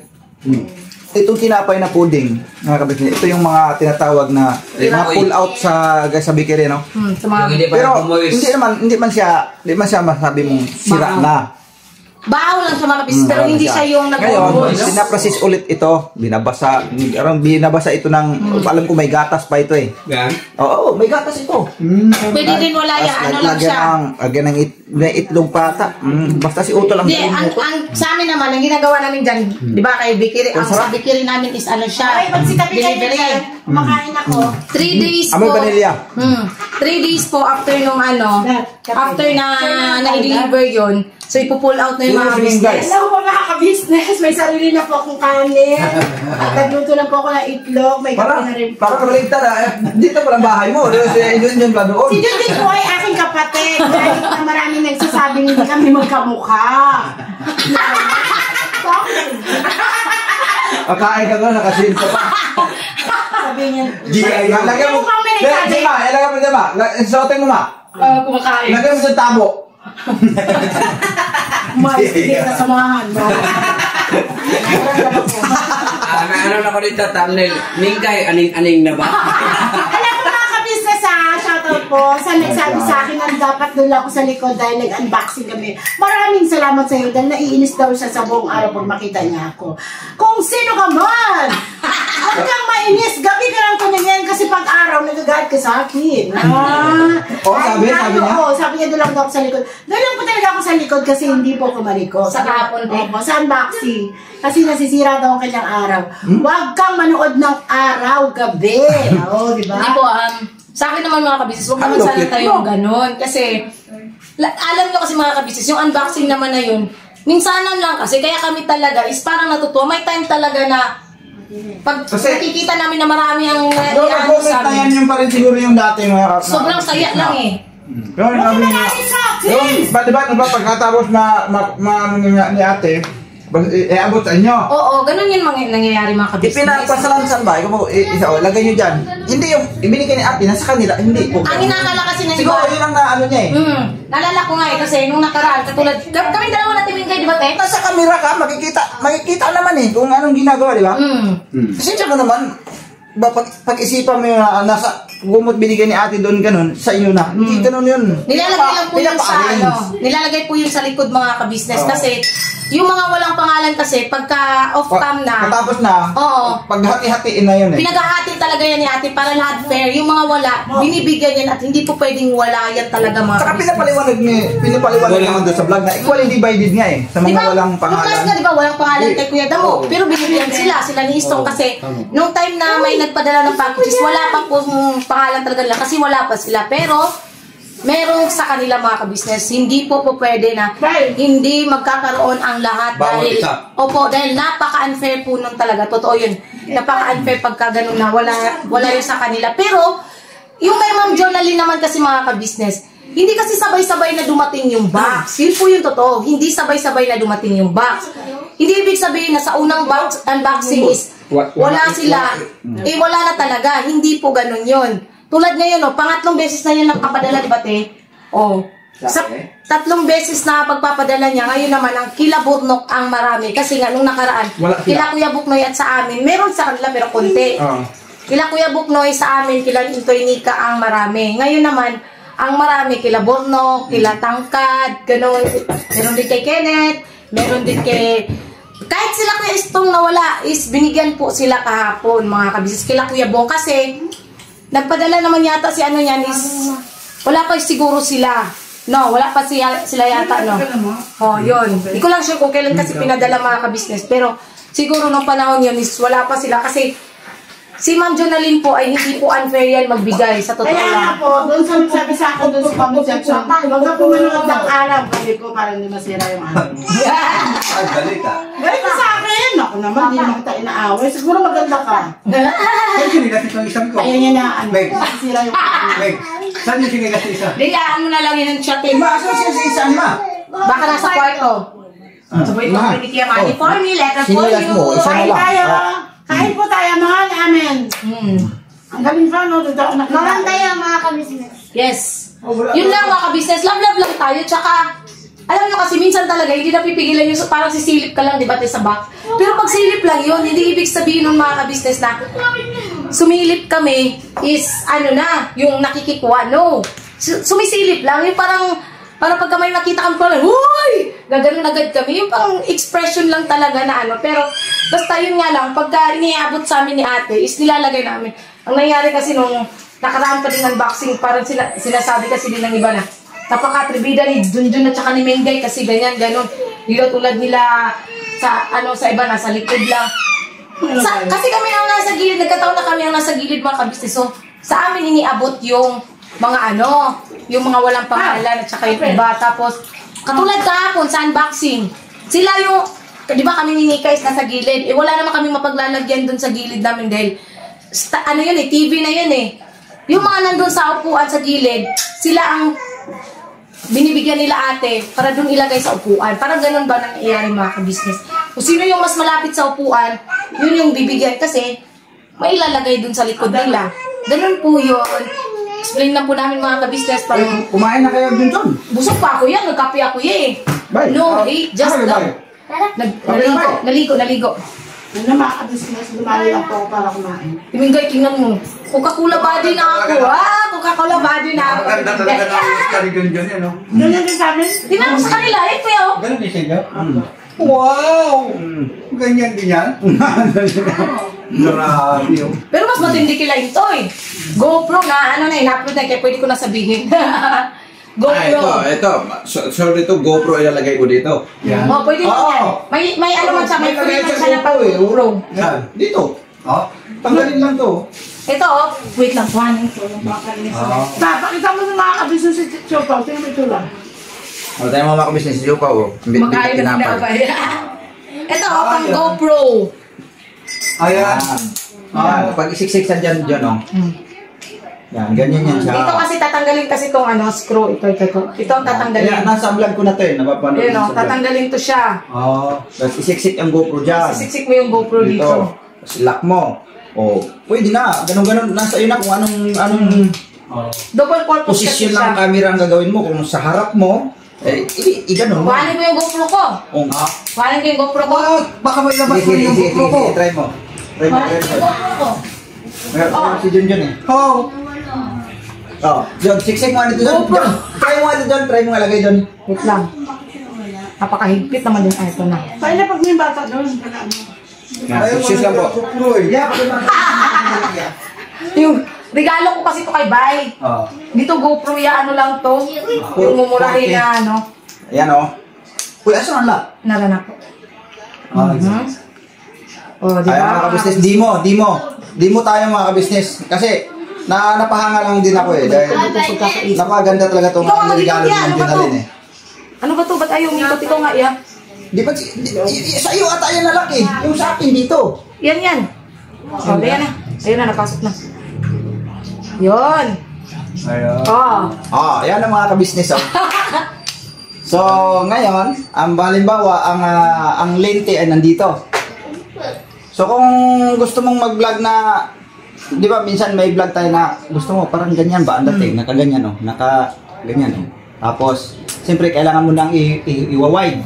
itong tinapay na pudding, mga kabisnes, ito yung mga tinatawag na mga pull out sa bakery, no? Sa mga... Yung hindi pa Pero nakumoist. hindi man siya masabi mong sira Bahaw. na. Bahaw lang sa mga kabisnes, pero hindi siya yung Ngayon, nag-moist. pinaprocess ulit ito, binabasa ito ng, alam ko may gatas pa ito eh. Yan. Oo, may gatas ito. Pwede din wala yan, ano lang siya. Lagyan ng itlog pata. Basta si Uto lang. Hindi, galing nito. sa amin naman, ang ginagawa namin dyan, di ba kay bakery, ang sa bakery namin is ano siya, Ay, magsitabi kayo delivery. dyan. Kumakain ako. 3 days Amoy po. vanilya. 3 days po after nung ano, after na na-deliver yun, so ipo-pull out na yung mga Sino business. Alam ko mga ka-business, may sarili na po akong kanin. At nagluto lang po ako ng itlog, may kape na rin po. Para kabaligtad dito pa lang bahay mo. Yun pa doon. Si Judith po ay aking kapatid. Dahil na maraming nagsasabing hindi kami magkamukha. Akain ka doon, nakasilsa pa. Sabi niya, Lagyan mo. Yung kami nagsabi. Lagyan mo dyan, ma. Suotin mo, ma. Kumakain. Lagyan mo sa tabo. umayos hindi na samahan mo. Ano na ko dito, thumbnail. Ningkay, aning-aning na ba? Alam ko mga ka-business shoutout po sa nagsabi sa akin na dapat doon ako sa likod dahil nag-unboxing kami. Maraming salamat sa iyo dahil naiinis daw siya sa buong araw pag makita niya ako. Kung sino ka man! Huwag kang mainis, gabi ka lang tumingin kasi pag araw nagagalit ka sa akin. Sabi niya? Oo, sabi niya doon lang daw ako sa likod. Doon lang po talaga ako sa likod kasi hindi po ako malikot. Sa kahapon din? Opo, sa unboxing. Kasi nasisira daw ang kanyang araw. Huwag kang manood ng araw, gabi. Oo, di ba? Hindi po, sa akin naman mga kabisnes, huwag naman sana tayong ganun. Kasi, alam nyo kasi mga kabisnes, yung unboxing naman na yun, minsanan lang kasi, kaya kami talaga is parang natutuwa. May time talaga na, pag nakikita namin na marami ang Comment sa na yan amin, yung pa rin siguro yung dati mga sobrang saya lang eh. Pero sabi niya, diba pagkatapos ni ate, abot sa inyo. Oo, ganun yun nangyayari mga kabisnes. Ipinapasalansan ba? Isa, lagay nyo dyan. Hindi yung ibinigay ni ate, nasa kanila, hindi po. Ang inakala kasi ng Siguro iba, yun ang ano niya eh. naalala ko nga eh, kasi nung nakaraan, katulad, kami dalawa na timingkay, di ba, te? Nasa kamera ka, makikita naman eh kung anong ginagawa, di ba? Kasi tsaka naman, pag-isipan mo yun na nasa gumot binigay ni ate doon ganun, sa iyo na. Hindi ganun yun. Nilalagay lang po yun sa ano, nilalagay po yun sa likod mga kabisnes kasi yung mga walang pangalan kasi pagka off-cam na, Katapos na, oo, paghati-hatiin na yun eh. pinaghahati talaga yan ni ate para lahat fair. Yung mga wala, binibigyan yan at hindi po pwedeng wala yan talaga mga Saka kabisnes. pinapaliwanag naman doon sa vlog na equally divided nga eh. Sa mga Diba? walang Nung class pangalan. nga, diba, walang pangalan kay Kuya Damo. Oo. Pero binibigyan sila ni Istong kasi nung time na may nagpadala ng packages, wala pa po pangalan talaga nila kasi wala pa sila. Pero, merong sa kanila mga kabisnes, hindi po pwede na hindi magkakaroon ang lahat Bawal dahil, isa. opo, dahil napaka-unfair po nun talaga. Totoo yun. Napaka-unfair pagka ganun na wala yun sa kanila. Pero, yung kay Ma'am Jonalyn naman kasi mga kabisnes, hindi kasi sabay-sabay na dumating yung box. Yun po yung totoo. Hindi sabay-sabay na dumating yung box. Hindi ibig sabihin na sa unang unboxing is wala sila. Eh wala na talaga. Hindi po ganun yun. Tulad ngayon, pangatlong beses na yun nagpapadala, di ba, te? Sa 3 beses na pagpapadala niya, ngayon naman ang kila Burnok ang marami. Kasi nga, nung nakaraan, kila Kuya Buknoy at sa amin, meron sa kanila pero konti. Kila Kuya Buknoy sa amin, kila Intoy Nika ang marami. Ngayon naman, ang marami, kila Burnok, kila Tangkad, ganun. Meron din kay Kenneth, meron din kay... Kahit sila Kuya Istong nawala, is binigyan po sila kahapon, mga kabisnes. Kila Kuya Bong kasi... Nagpadala naman yata si ano yan is, wala pa siguro sila. No, wala pa sila yata, no. Yun. Hindi ko lang sure kung kailan kasi pinadala mga kabisnes. Pero, siguro nung panahon yun is, wala pa sila. Kasi, si Ma'am Jonalyn po ay hindi po unfair yan magbigay. Sa totoo Kaya nga lang. po, doon sa nagsabi sa akin doon sa comment section, huwag ka po manood ng araw. Kasi ko parang hindi masira yung araw. Ay, galit ah. Galit ka sa akin. Ako naman, hindi naman kita inaaway. Siguro maganda ka. Saan sinigas itong isang ko? Ayaw niya na, Meg. masira yung araw. Meg, saan yung sinigas isa? Dilaan mo na lang yun ang chatting. Asa siya sa isa ma? Baka nasa kwarto. Sabay ko, pinitiya money for me, letter for Sinilas mo, you. isa na Kain lang. tayo. Kain po tayo, mga namin. Ang galing pa, no? Doon ako nakita. Maganda yung mga kabisnes. Yes. Yun lang mga kabisnes. Love lang tayo. Tsaka, Alam nyo kasi minsan talaga hindi napipigilan yung parang sisilip ka lang, di ba, sa back. Pero pag silip lang yun, hindi ibig sabihin ng mga ka-business na sumilip kami is ano na, yung nakikikuha. No. Sumisilip lang. Yung parang pagka may nakita kami parang, huy! Gaganon agad kami. Yung parang expression lang talaga na ano. Pero basta yun nga lang, pagka iniabot sa amin ni ate, is nilalagay namin. Ang nangyari kasi nung nakaraan pa din unboxing, parang sinasabi kasi din ng iba na, napaka-tribida ni Junjun at saka ni Mengay kasi ganyan, ganon. Dito tulad nila sa iba, nasa likod lang. Kasi kami ang nasa gilid, nagkataon na kami ang nasa gilid mga kabisnes. So, sa amin iniabot yung mga yung mga walang pangalan at saka yung iba. Tapos, katulad kahapon sa unboxing, sila yung, di ba kami ni Nika is nasa gilid, wala naman kami mapaglalagyan dun sa gilid namin dahil, TV na yun eh. Yung mga nandun sa upuan sa gilid, sila ang binibigyan nila ate para doon ilagay sa upuan. Parang ganun ba nangyayari mga ka-business? Kung sino yung mas malapit sa upuan, yun yung bibigyan kasi may ilalagay doon sa likod nila. Ganun po yun. Explain lang po namin mga ka-business. Kumain na kayo dun dun? Busog pa ako yan, nagkape ako yan. Bye. No, just naligo. Ano na mga ka-business, lumali lang po ako para kumain. Timingay, tingnan mo. Coca-Cola body na ako. Coca-Cola body na ako. Maganda talaga ng karigan dyan yan, no? Ganyan din sa amin. Tingnan mo sa kanila, eh, kuya. Ganun din siya. Wow! Ganyan din yan? Grabe yun. Pero mas matindi kila ito eh. GoPro na, na-upload na, kaya pwede ko na sabihin. GoPro. Ito. So dito, GoPro ilalagay ko dito. Yan. Oh, pwede mo yan. May ano man siya, may free man siya na pag GoPro. Saan? Dito. Tanggalin lang to. Ito oh, wait lang, kuhanin ko. Pakita mo ng mga ka-business si Chopaw. Tingnan mo ito lang. Tayo mga ka-business, yung pa o. Makain na tinapay. Ito oh, pang GoPro. Ayan. Pag isiksik dyan, o. Yan, ganyan yan siya. Dito kasi tatanggalin kasi itong screw. Ito ang tatanggalin. Kaya nasa vlog ko na to eh, napapanood Ayun ko oh, sa vlog. tatanggalin to siya. Tapos isiksik ang GoPro dyan. Sisiksik mo yung GoPro dito. Tapos lock mo. Pwede na. Ganun-ganun. Nasa iyo na kung anong Double purpose kasi posisyon siya. ng camera ang gagawin mo. Kung sa harap mo, i-ganun mo. Kuhanin ko yung GoPro ko. Kuhanin ko yung GoPro ko. Baka may labas mo Sige, yung sige, GoPro ko. sige, try mo. Try mo. Kuhanin ko yung GoPro ko. Meron si Junjun eh. John, siksik mo nito John. GoPro. Try mo nito John, try mo ngalagay John. Wait lang. Napakahigpit naman din. Ito na. Kaya na pag may bata doon. Excuse lang po. GoPro eh. Yung regalo ko kasi ito kay Bay. Dito GoPro ya, lang to. Yung mumurahin na Ayan o. Uy, asan ang lock? Narana ko. Oh, di Ay, ba? mga kabisnes, di mo tayo mga kabisnes. Kasi, napahanga lang din ako eh. Dahil, napaganda talaga itong Ikaw ang regalo magiging ng ano ba dinalin to? eh. Ano ba to? Ba't ayaw umikot? Ikaw nga, iya. Di ba, sa iyo ata yan na lock eh. Yung sa akin dito. Yan. Oh, ayan na. Ayun na, napasok na. Yun. Ayan. Oh. Ayan ang mga kabisnes oh. So, ngayon, ang balimbawa, ang lente ay nandito. So, kung gusto mong mag-vlog na, di ba, minsan may vlog tayo na gusto mo, parang ganyan ba ang dating? Naka-ganyan, oh. Naka-ganyan, oh. Tapos, siyempre, kailangan mo nang i-wide.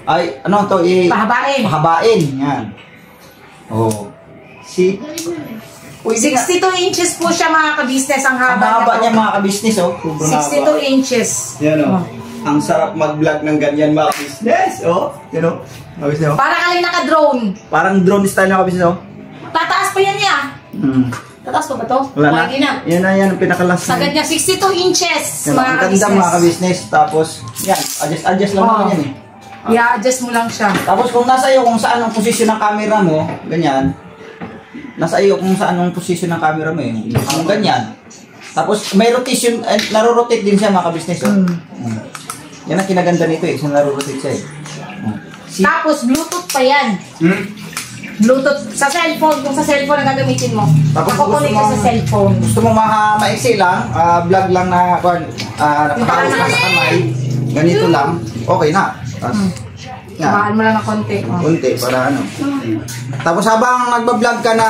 Ay, ano to? Pahabain. Pahabain. Yan. Oh. See? 62 inches po siya mga ka-business ang Ang haba haba niya mga ka-business, oh. 62 inches. Yan, oh. Ang sarap mag-vlog ng ganyan mga ka-business, oh. Yan, oh. Kabisnes, oh. Para kaling naka-drone. Parang drone style na kabisnes, oh. Tataas pa yan niya. Tataas pa ba to? Wala na. Hindi na. Yan na yan, ang pinakalas na. Sagad niya 62 inches Yan, mga ang ganda ka-business. mga ka-business. Tapos, yan, adjust lang naman yan eh. I-adjust mo lang siya. Tapos kung nasa iyo kung saan ang posisyon ng camera mo, ganyan. Nasa iyo kung saan ang posisyon ng camera mo eh. Ang ganyan. Tapos may rotation, naro-rotate din siya mga ka-business. Oh. Yan ang kinaganda nito eh, naro-rotate siya eh. Tapos Bluetooth pa yan. Bluetooth sa cellphone, kung sa cellphone ang gagamitin mo. Tapos Nakakunik ka sa cellphone. Gusto mo maiksi lang, vlog lang na nakapakaros ka sa kamay, ganito lang, okay na. Tapos, yan. Tumaan mo lang ng konti. Kunti, para ano. Tapos habang nagbablog ka na,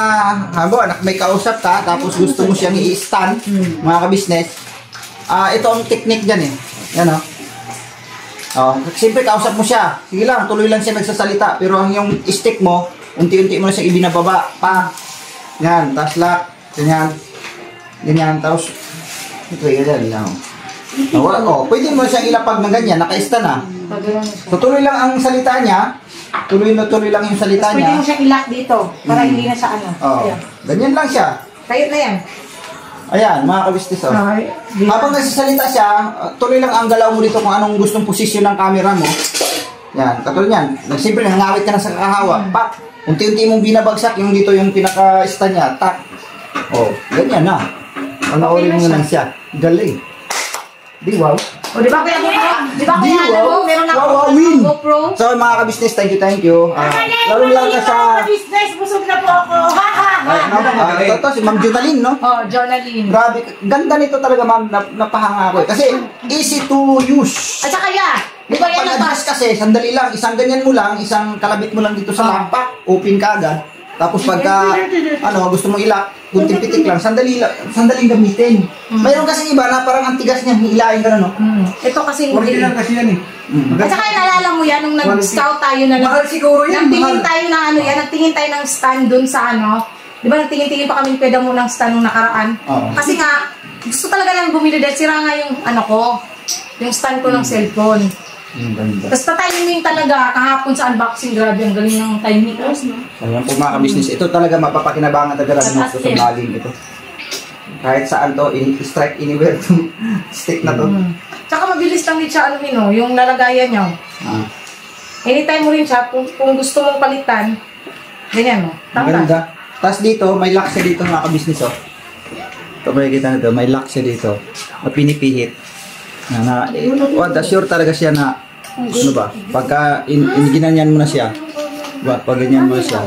may kausap ka, tapos gusto mo siyang i-stand, mga ka-business, ito ang technique dyan eh. Yan o. Oh, siyempre kausap mo siya. Sige lang, tuloy lang siya nagsasalita. Pero ang yung stick mo, unti-unti mo na siya ibinababa. Pa. Yan, tapos lock. Ganyan. Ganyan, tapos ito, ganyan lang. Oh, pwede mo siyang ilapag ng ganyan, naka-sta na. So tuloy lang ang salita niya. Tuloy lang yung salita Pwede niya. mo siyang ilak dito para hindi na siya ano. Oh, Ayan. ganyan lang siya. Tayo na yan. Ayan, mga kabistis, oh. Okay. Habang nagsasalita siya, tuloy lang ang galaw mo dito kung anong gustong posisyon ng camera mo. Yan, katulad yan. Siyempre, nangawit ka na sa kahawa. Pak! Unti-unti mong binabagsak yung dito yung pinaka-sta niya. Tak! Oh, ganyan na. Panoorin mo lang siya. Galing. Di wow. O, di ba kaya Di alam mo, meron ako Wow, win! GoPro. So, mga kabisnes, thank you. Lalo lang ka sa... business, busog na po ako. Ha, ha, ha. Ito si Ma'am Junaline, no? Oh, Journaling. Grabe, ganda nito talaga, ma'am. Napahanga ko. Kasi, easy to use. At saka yan, di ba yan ang Pag-adjust kasi, sandali lang, isang ganyan mo lang, isang kalabit mo lang dito sa lampak, open ka agad. Tapos pagka, gusto mo ilak, kunting pitik lang, sandaling gamitin. Mayroon kasi iba na parang ang tigas niya, hilahin ka na, no? Ito kasi Order lang kasi yan eh. At saka naalala mo yan, nung nag-scout tayo na Mahal siguro yan, nagtingin mahal. tayo ng ano yan, nagtingin tayo ng stand dun sa ano. Di ba nagtingin-tingin pa kami pwede mo ng stand nung nakaraan? Oo. Kasi nga, gusto talaga namin bumili dahil sira nga yung ano ko, yung stand ko ng cellphone. Ganda. Tapos na-timing talaga, kahapon sa unboxing, grabe, ang galing ng timing. Ayan po mga kabisnes, ito talaga mapapakinabangan talaga ng mga sa vlogging ito. Kahit saan to, strike anywhere to stick na to. Tsaka mabilis lang din siya, ano no, yung nalagayan niya. Ah. Anytime mo rin siya, kung gusto mong palitan, ganyan mo. Ang ganda. Tapos dito, may lock siya dito mga kabisnes, oh. Ito makikita nito, may lock siya dito. Na pinipihit. Sure talaga siya na, ano ba, pagka ginanyan mo na siya, pag ganyan mo na siya,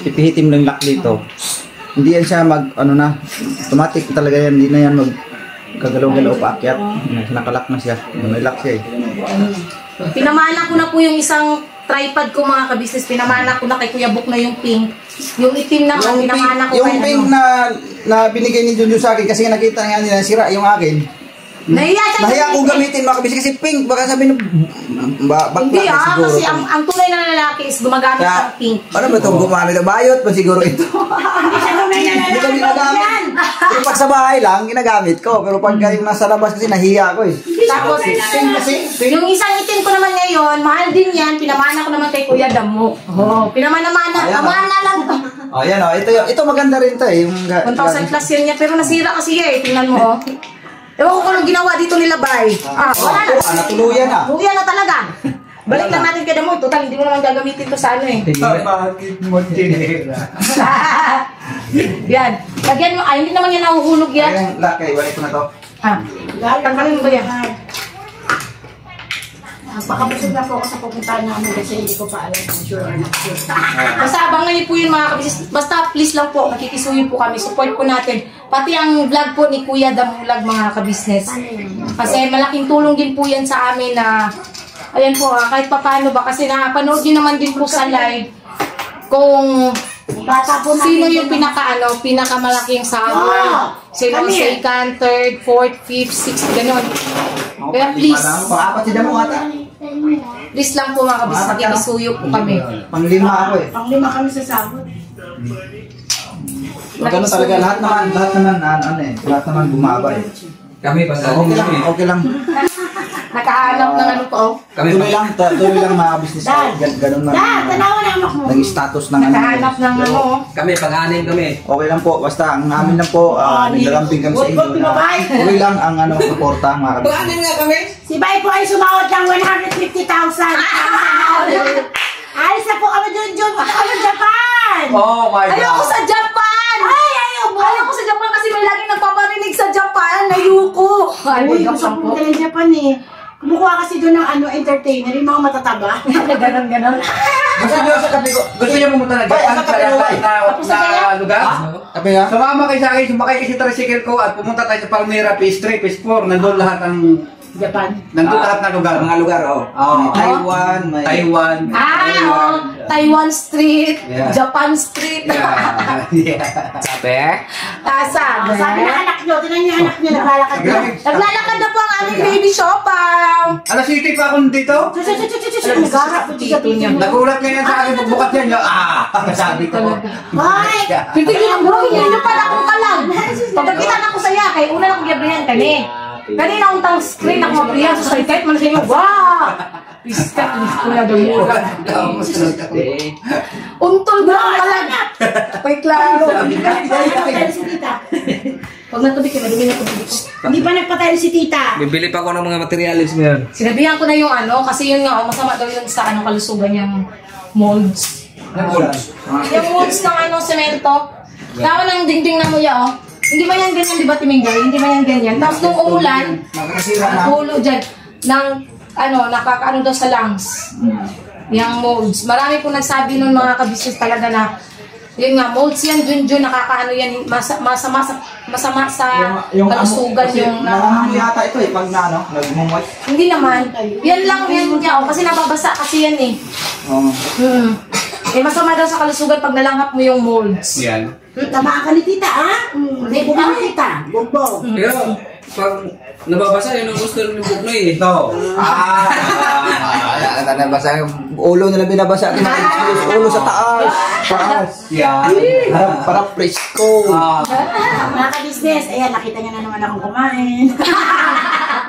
ipihitin mo lang lock dito. Hindi yan siya automatic talaga yan, hindi na yan kagalaw-galaw paakyat. Nakalock na siya. May lock siya eh. Pinamana ko na po yung isang tripod ko mga kabisnes. Pinamana ko na kay Kuya Buk na yung pink. Yung itim na pinamana ko yung pink na binigay ni Junjun sa akin kasi nakita nga nila sira yung akin. Nahiya akong gamitin mga kabisnes kasi pink. Baka sabi bakla hindi na siguro. Kasi ang tunay na lalaki is gumagamit ng pink. Ano ba itong gumamit? Bayot pa siguro ito. Hindi siya tunay na Hindi ko lalaki. ginagamit. Pero pag sa bahay lang, ginagamit ko. Pero pag yung nasa labas kasi nahiya ako eh. Tapos, yung isang itim ko naman ngayon, mahal din yan. Pinamana ko naman kay Kuya Damo. Pinamana-mana. Ayan, Amana lang to. Oh, yan oh. Ito maganda rin to eh. Yung 1,000 plus yan niya. Pero nasira kasi yan eh. Tingnan mo oh. Ewan ko kung anong ginawa dito nila, Bay. Wala na. Natuluyan na. Tuluyan na talaga. Balik lang natin kay Damo. Total, hindi mo naman gagamitin to sa ano eh. Bakit mo tinira? Yan. Lagyan mo. Ay, hindi naman yan nahuhulog yan. Ayan, lakay. Balik ko na to. Tanggalin mo ba yan? Pakabusog na po ako sa pupuntahan namin kasi hindi ko pa alam kung sure or not sure. Basta abangan niyo po yun mga kabisnes. Basta please lang po, nakikisuyo po kami. Support po natin. Pati ang vlog po ni Kuya Damulag mga kabisnes. Kasi malaking tulong din po yan sa amin na ayan po, kahit paano ba. Kasi napanood nyo naman din po sa live kung sino yung pinakamalaking sahod. Sino ang second, third, fourth, fifth, sixth, gano'n. Kaya please, Pang-apat si Damo ata. please lang po mga kabisnes, nakikisuyo po kami. Pang-lima ako eh. Pang-lima kami sa sahod. Magano talaga lahat naman bumaba eh. Kami pa sa Okay lang. Nakahanap ng ano po. Tuloy lang mga business. Ganun na. Tanawan ang anak mo. Naging status ng Nakahanap ng ano. Kami, pag-anim kami. Okay lang po, basta ang amin lang po, naglalambing kami sa inyo na okay lang ang suporta mga kabisnes. Pag-anim nga kami. Si Bay po ay sumawad ng 150,000. Alis na po kami Junjun. Punta kami sa Japan. Oh my Ayoko sa Japan! Ay, ayaw mo. Ayoko sa Japan kasi may laging nagpaparinig sa Japan. Ayoko. Uy, gusto ko punta ng Japan eh. Kumukuha kasi doon ng entertainer, yung mga matataba. Ganon. Gusto niyo pumunta na Japan na lugar? Kape nga? Sumama kayo sa akin, sumakay kayo sa tricycle ko at pumunta tayo sa Palmyra, phase 3, phase 4. Nandun lahat ang Japan. Nandun lahat na lugar. Mga lugar, oh. Oh. May Taiwan, may... Taiwan. Taiwan Street, Yeah. Japan Street. Yeah. Yeah. Sabi? Sabi. Sabi ng anak nyo, tingnan niyo yung anak nyo, naglalakad na. Naglalakad na po ang aming baby Siopaw. Alas city pa ako dito. Nagharap po dito niya. Nagulat ngayon sa akin pagbukat yan. Sabi ko. Ay! Pitigil mo, hindi na pala akong kalag. Pagkakita na ko saya, kay una lang gabrihan kani. Kanina untang screen ako mabrihan sa side kahit man sa inyo. Wow! Piskat, kuya damura. Untol mo ang kalag. Wait lang. Nagpatay si tita. Huwag na tubig, madumi na tubig. Hindi pa nagpatay si tita. Bibili pa ako ng mga materialis ngayon. Sinabihan ko na yung ano, kasi yun nga, masama daw yun sa ano, kalusugan yung molds. Yung molds ng ano, semento. Tama ng dingding na muya, oh. Hindi ba yan ganyan, di ba, Timingay? Hindi ba yan ganyan? Tapos nung umulan, nakulo dyan, ng, ano, nakakaano daw sa lungs. Yung molds. Marami po nagsabi nun mga kabisnes talaga na, yun nga, molds yan, Junjun, nakakaano yan, masama sa kalusugan yung... Nangangamoy yata ito eh, pag na, ano, nagmumuot. Hindi naman. Yan lang, yan niya, oh, kasi nababasa kasi yan eh. Eh, masama daw sa kalusugan pag nalanghap mo yung molds. Yan. Tamaan ka ni tita, ha? Hindi po ka ni tita. Bumbong. Pero, pag nababasa, yun ang gusto ng buknoy eh. Ito. Nabasa yung ulo nila binabasa. Ulo sa taas. Taas. Yan. Para presko. Mga ka-business, ayan, nakita niyo na naman akong kumain.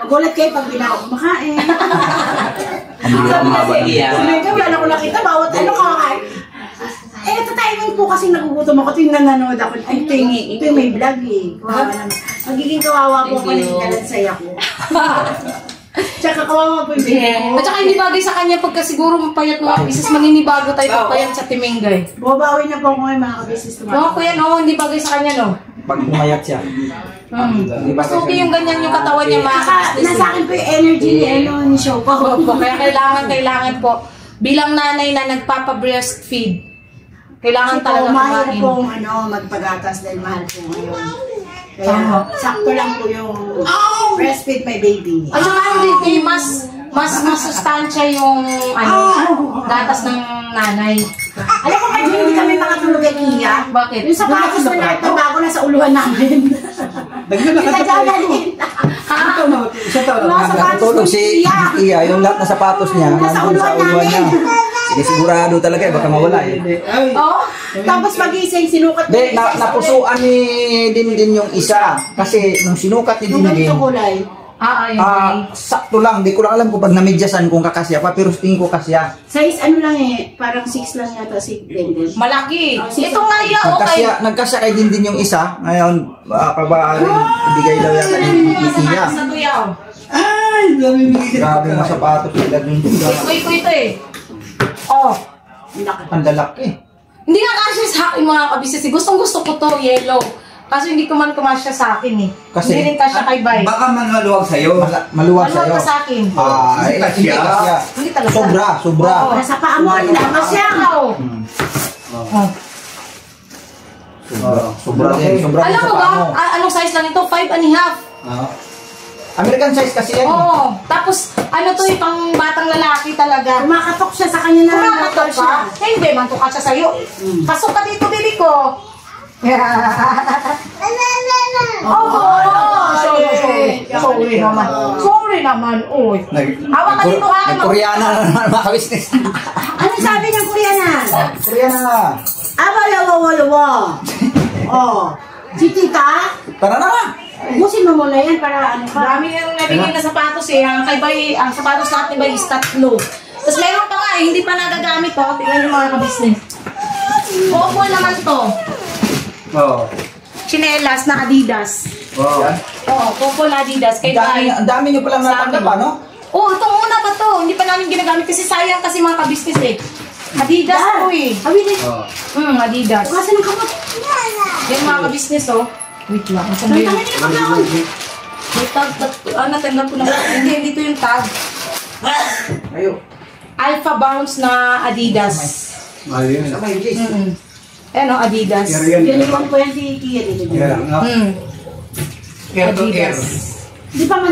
Magulat kayo pag bina ako kumakain. Sabi kasi, wala ko nakita, bawat ano kakain. Eh, ito timing po kasi nagugutom ako, ito yung nanonood ako. Ay, ito yung may vlog eh. Kawawa naman. Magiging kawawa po ako ng kalansay ako. Tsaka kawawa po yung baby. At saka hindi bagay sa kanya pagka siguro mapayat mga business, maninibago tayo pagpayat sa Timingay. Bumabawi na po ako ngayon mga ka-business. No, kuya, no, hindi bagay sa kanya, no. Pag umayat siya. Mas okay yung ganyan yung katawan niya mga Saka, business. nasa akin po yung energy ni, ni show ko. Kaya kailangan po, bilang nanay na nagpapa-breastfeed, kailangan talaga mahirap kumain. pong magpagatas dahil mahal po ngayon. Kaya sakto lang po yung breastfeed my baby. At saka hindi, mas masustansya yung gatas ng nanay. Alam mo kayo, hindi kami makatulog kay Kia. Bakit? Yung sapatos na nagtabago na sa uluhan namin. Nagdadalhin. Mga sapatos Natulog ng si Kia. Iya, yung lahat na sapatos niya, Nasa nandun sa uluhan uluhan niya. namin. Sige, sigurado talaga eh, baka mawala eh. Oh, tapos magising, sinukat mo Hindi, yung isa sa napusuan ni Dindin yung isa. Kasi nung sinukat ni Yung ganito Dindin, kulay. Ayun. sakto lang. Di ko lang alam kung pag namidyasan kung kakasya pa, pero tingin ko kasya. Size ano lang eh, parang 6 lang yata si Dendel. Malaki. Ito nga yan, okay. Nagkasya kay Dindin yung isa. Ngayon, pabaaring ibigay daw yata ni Tia. Sa tuyaw. Grabe mga sapatos nila dun. Ito ito eh. Oh. Ang lalaki. Hindi nga kasya sa akin mga kabisnes. Gusto ko to, yellow. Kaso hindi ko man kumasya sa akin eh. Kasi- Hindi rin kasya kay Bay. Baka maluwag sa'yo. Maluwag Ano sa'yo. ka sa akin? Hindi kasya. Hindi talaga. Sobra. Oo. Nasa paa mo, nilamas siya. Oh. Sobra din. Sobra din Alam sa mo paa ba, mo. anong size lang ito? 5.5. American size kasi yan. Oo. Tapos, ano to eh, pang batang lalaki talaga. Kumakatok siya sa kanya na Kumakatok ka? Hindi, mantuka siya sa'yo. Pasok ka dito, bili ko. Sorry naman. Sorry naman. Uy. Hawak ka dito, akin. Koreana na naman mga kabisnes. Ano sabi ng Koreanan? Koreana na. Abayawawayawa. Oh. Si tita, Tara na. ubusin mo muna yan para ano pa. Marami yung nabigay na sapatos eh. Ang kay Bay, ang sapatos natin Bay is 3. Tapos meron pa nga eh, hindi pa nagagamit to. Tingnan yung mga kabisnes. Opo naman to. Oo. Chinelas na Adidas. Wow. Oo, Popo na Adidas. Kay Bay. Ang dami nyo palang natanggap, ano? Oo, itong una pa to. Hindi pa namin ginagamit kasi sayang kasi mga kabisnes eh. Adidas po eh. Awili. Adidas. Kasi ng kamot. Yung mga kabisnes oh. Wait lang, masan ba yun? May tag, natanggap ko na. Hindi, dito yung tag. Ayo. Alpha Bounce na Adidas. Ayun. Ayan o, Adidas. Uniform po yan si Kia dito. Air to air. Di pa man.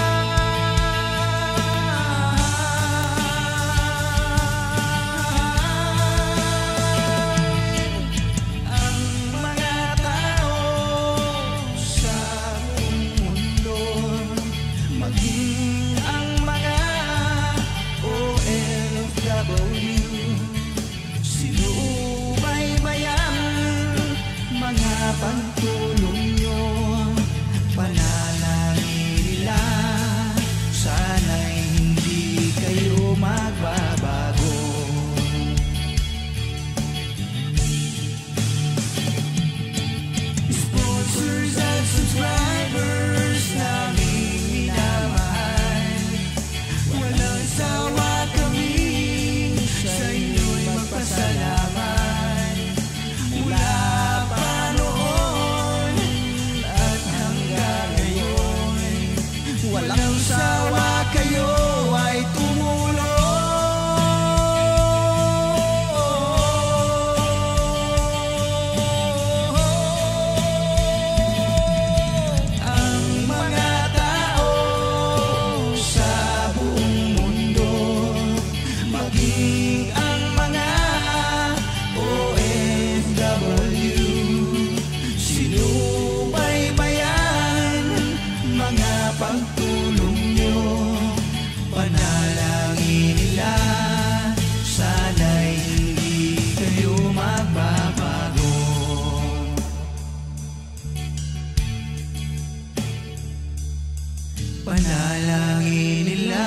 Dalangin nila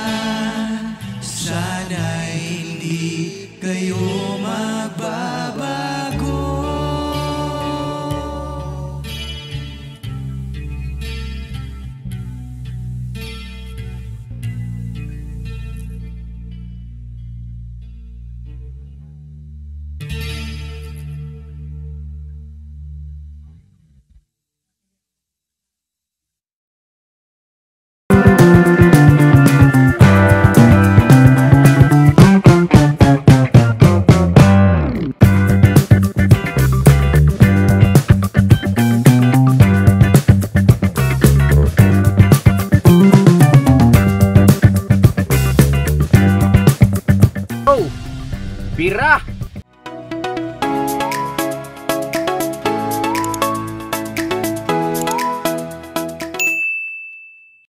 sana'y hindi kayo magbabago. Bira!